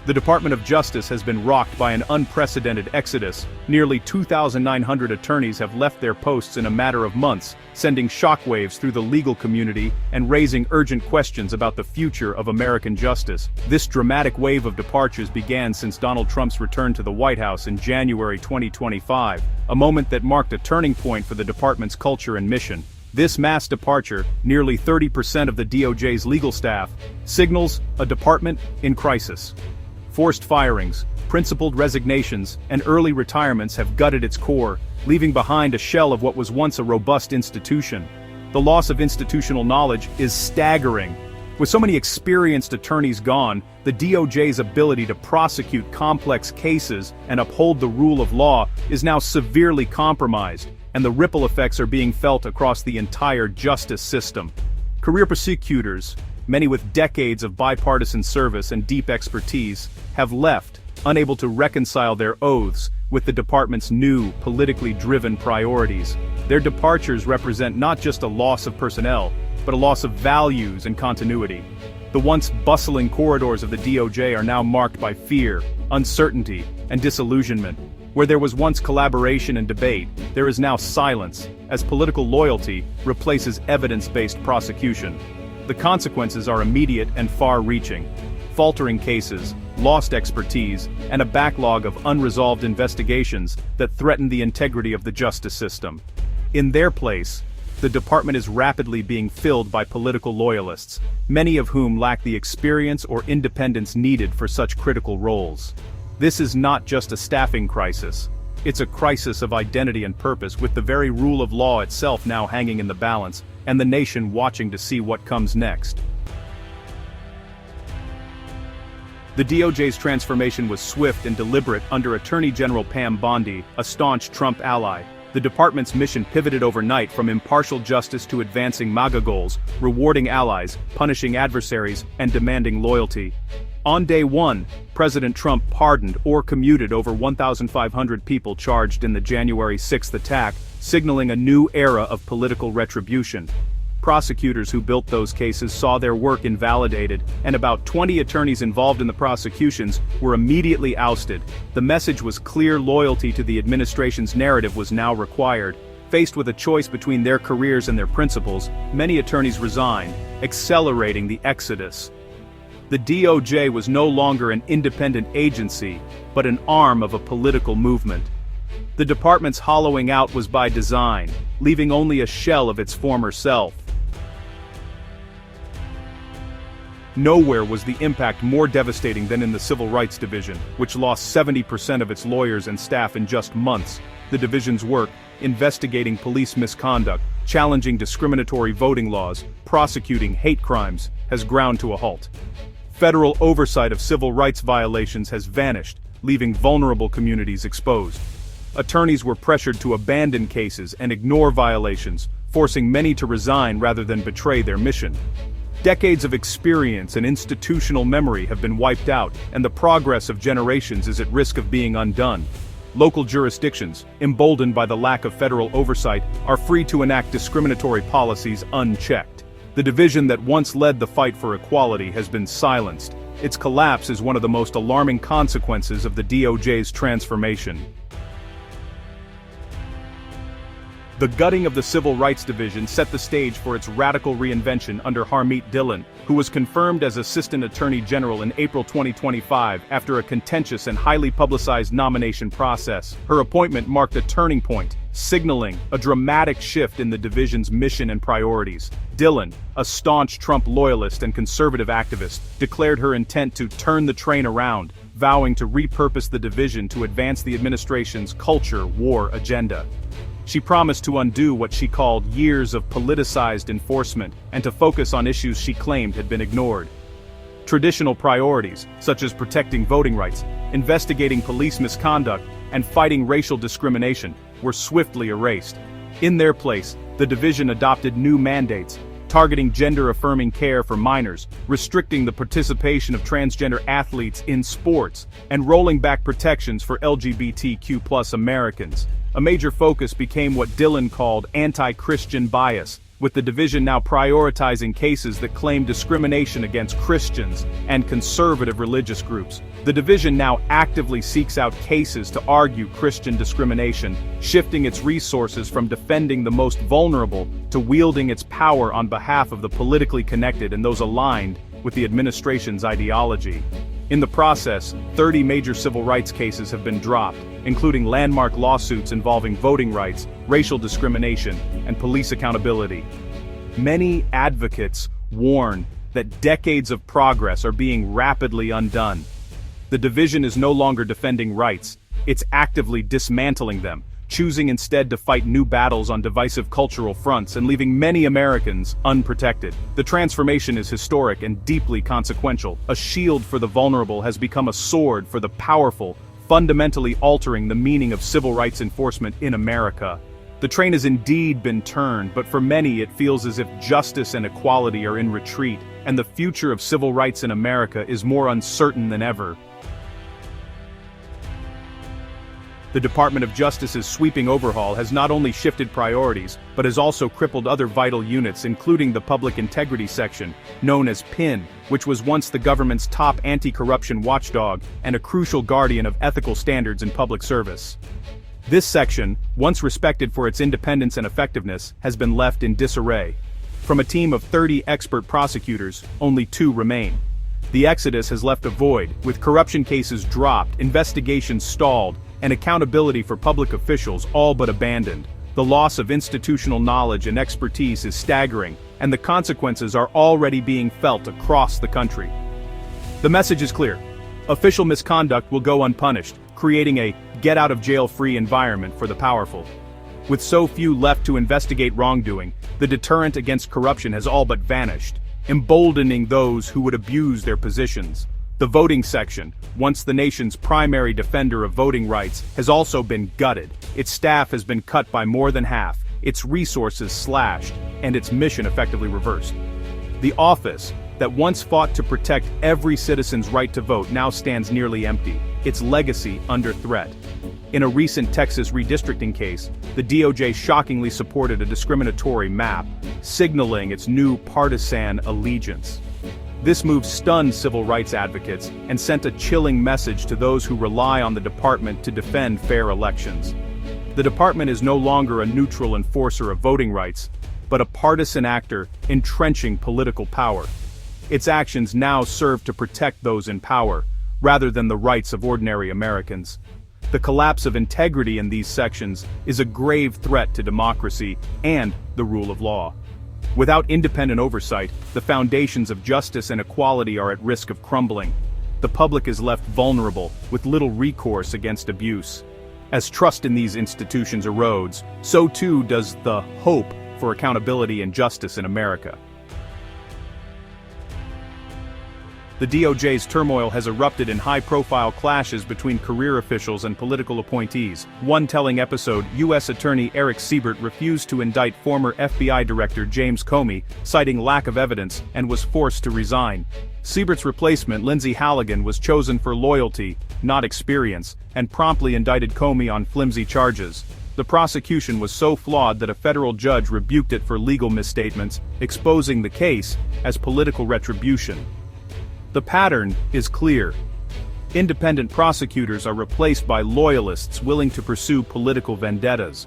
The Department of Justice has been rocked by an unprecedented exodus. Nearly 2,900 attorneys have left their posts in a matter of months, sending shockwaves through the legal community and raising urgent questions about the future of American justice. This dramatic wave of departures began since Donald Trump's return to the White House in January 2025, a moment that marked a turning point for the department's culture and mission. This mass departure, nearly 30% of the DOJ's legal staff, signals a department in crisis. Forced firings, principled resignations, and early retirements have gutted its core, leaving behind a shell of what was once a robust institution. The loss of institutional knowledge is staggering. With so many experienced attorneys gone, the DOJ's ability to prosecute complex cases and uphold the rule of law is now severely compromised, and the ripple effects are being felt across the entire justice system. Career prosecutors, many with decades of bipartisan service and deep expertise, have left, unable to reconcile their oaths with the department's new, politically driven priorities. Their departures represent not just a loss of personnel, but a loss of values and continuity. The once bustling corridors of the DOJ are now marked by fear, uncertainty, and disillusionment. Where there was once collaboration and debate, there is now silence, as political loyalty replaces evidence-based prosecution. The consequences are immediate and far-reaching. Faltering cases, lost expertise, and a backlog of unresolved investigations that threaten the integrity of the justice system. In their place, the department is rapidly being filled by political loyalists, many of whom lack the experience or independence needed for such critical roles. This is not just a staffing crisis. It's a crisis of identity and purpose, with the very rule of law itself now hanging in the balance, and the nation watching to see what comes next. The DOJ's transformation was swift and deliberate under Attorney General Pam Bondi, a staunch Trump ally. The department's mission pivoted overnight from impartial justice to advancing MAGA goals, rewarding allies, punishing adversaries, and demanding loyalty. On day one, President Trump pardoned or commuted over 1,500 people charged in the January 6th attack, signaling a new era of political retribution. Prosecutors who built those cases saw their work invalidated, and about 20 attorneys involved in the prosecutions were immediately ousted. The message was clear: loyalty to the administration's narrative was now required. Faced with a choice between their careers and their principles, many attorneys resigned, accelerating the exodus. The DOJ was no longer an independent agency, but an arm of a political movement. The department's hollowing out was by design, leaving only a shell of its former self. Nowhere was the impact more devastating than in the Civil Rights Division, which lost 70% of its lawyers and staff in just months. The division's work, investigating police misconduct, challenging discriminatory voting laws, prosecuting hate crimes, has ground to a halt. Federal oversight of civil rights violations has vanished, leaving vulnerable communities exposed. Attorneys were pressured to abandon cases and ignore violations, forcing many to resign rather than betray their mission. Decades of experience and institutional memory have been wiped out, and the progress of generations is at risk of being undone. Local jurisdictions, emboldened by the lack of federal oversight, are free to enact discriminatory policies unchecked. The division that once led the fight for equality has been silenced. Its collapse is one of the most alarming consequences of the DOJ's transformation. The gutting of the Civil Rights Division set the stage for its radical reinvention under Harmeet Dillon, who was confirmed as Assistant Attorney General in April 2025 after a contentious and highly publicized nomination process. Her appointment marked a turning point, signaling a dramatic shift in the division's mission and priorities. Dillon, a staunch Trump loyalist and conservative activist, declared her intent to turn the train around, vowing to repurpose the division to advance the administration's culture war agenda. She promised to undo what she called years of politicized enforcement and to focus on issues she claimed had been ignored. Traditional priorities, such as protecting voting rights, investigating police misconduct, and fighting racial discrimination, were swiftly erased. In their place, the division adopted new mandates, targeting gender-affirming care for minors, restricting the participation of transgender athletes in sports, and rolling back protections for LGBTQ+ Americans. A major focus became what Dillon called anti-Christian bias, with the division now prioritizing cases that claim discrimination against Christians and conservative religious groups. The division now actively seeks out cases to argue Christian discrimination, shifting its resources from defending the most vulnerable to wielding its power on behalf of the politically connected and those aligned with the administration's ideology. In the process, 30 major civil rights cases have been dropped, including landmark lawsuits involving voting rights, racial discrimination, and police accountability. Many advocates warn that decades of progress are being rapidly undone. The division is no longer defending rights, it's actively dismantling them, choosing instead to fight new battles on divisive cultural fronts and leaving many Americans unprotected. The transformation is historic and deeply consequential. A shield for the vulnerable has become a sword for the powerful, fundamentally altering the meaning of civil rights enforcement in America. The train has indeed been turned, but for many it feels as if justice and equality are in retreat, and the future of civil rights in America is more uncertain than ever. The Department of Justice's sweeping overhaul has not only shifted priorities, but has also crippled other vital units, including the Public Integrity Section, known as PIN, which was once the government's top anti-corruption watchdog and a crucial guardian of ethical standards in public service. This section, once respected for its independence and effectiveness, has been left in disarray. From a team of 30 expert prosecutors, only 2 remain. The exodus has left a void, with corruption cases dropped, investigations stalled, and accountability for public officials all but abandoned. The loss of institutional knowledge and expertise is staggering, and the consequences are already being felt across the country. The message is clear. Official misconduct will go unpunished, creating a get-out-of-jail-free environment for the powerful. With so few left to investigate wrongdoing, the deterrent against corruption has all but vanished, emboldening those who would abuse their positions. The voting section, once the nation's primary defender of voting rights, has also been gutted. Its staff has been cut by more than half, its resources slashed, and its mission effectively reversed. The office, that once fought to protect every citizen's right to vote, now stands nearly empty, its legacy under threat. In a recent Texas redistricting case, the DOJ shockingly supported a discriminatory map, signaling its new partisan allegiance. This move stunned civil rights advocates and sent a chilling message to those who rely on the department to defend fair elections. The department is no longer a neutral enforcer of voting rights, but a partisan actor entrenching political power. Its actions now serve to protect those in power, rather than the rights of ordinary Americans. The collapse of integrity in these sections is a grave threat to democracy and the rule of law. Without independent oversight, the foundations of justice and equality are at risk of crumbling. The public is left vulnerable, with little recourse against abuse. As trust in these institutions erodes, so too does the hope for accountability and justice in America. The DOJ's turmoil has erupted in high-profile clashes between career officials and political appointees. One telling episode, U.S. Attorney Eric Siebert refused to indict former FBI Director James Comey, citing lack of evidence, and was forced to resign. Siebert's replacement, Lindsay Halligan, was chosen for loyalty, not experience, and promptly indicted Comey on flimsy charges. The prosecution was so flawed that a federal judge rebuked it for legal misstatements, exposing the case as political retribution. The pattern is clear. Independent prosecutors are replaced by loyalists willing to pursue political vendettas.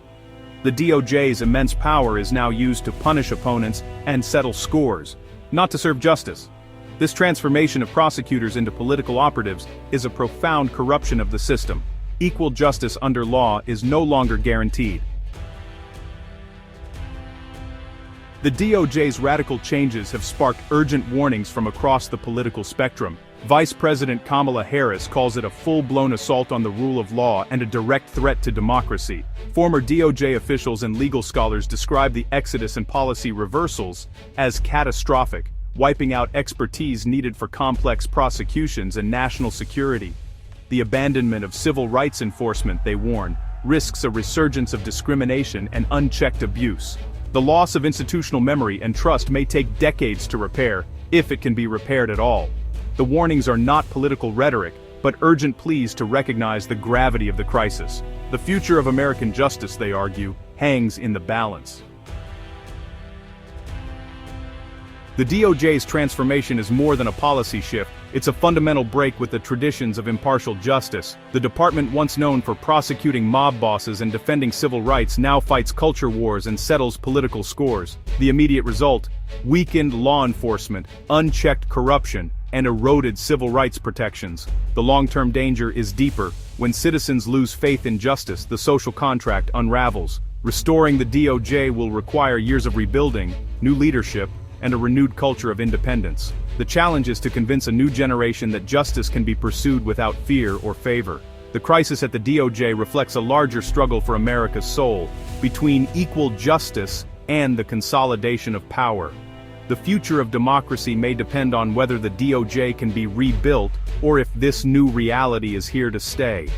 The DOJ's immense power is now used to punish opponents and settle scores, not to serve justice. This transformation of prosecutors into political operatives is a profound corruption of the system. Equal justice under law is no longer guaranteed. The DOJ's radical changes have sparked urgent warnings from across the political spectrum. Vice President Kamala Harris calls it a full-blown assault on the rule of law and a direct threat to democracy. Former DOJ officials and legal scholars describe the exodus and policy reversals as catastrophic, wiping out expertise needed for complex prosecutions and national security. The abandonment of civil rights enforcement, they warn, risks a resurgence of discrimination and unchecked abuse. The loss of institutional memory and trust may take decades to repair, if it can be repaired at all. The warnings are not political rhetoric, but urgent pleas to recognize the gravity of the crisis. The future of American justice, they argue, hangs in the balance. The DOJ's transformation is more than a policy shift, it's a fundamental break with the traditions of impartial justice. The department, once known for prosecuting mob bosses and defending civil rights, now fights culture wars and settles political scores. The immediate result? Weakened law enforcement, unchecked corruption, and eroded civil rights protections. The long-term danger is deeper. When citizens lose faith in justice, the social contract unravels. Restoring the DOJ will require years of rebuilding, new leadership, and a renewed culture of independence. The challenge is to convince a new generation that justice can be pursued without fear or favor. The crisis at the DOJ reflects a larger struggle for America's soul, between equal justice and the consolidation of power. The future of democracy may depend on whether the DOJ can be rebuilt or if this new reality is here to stay.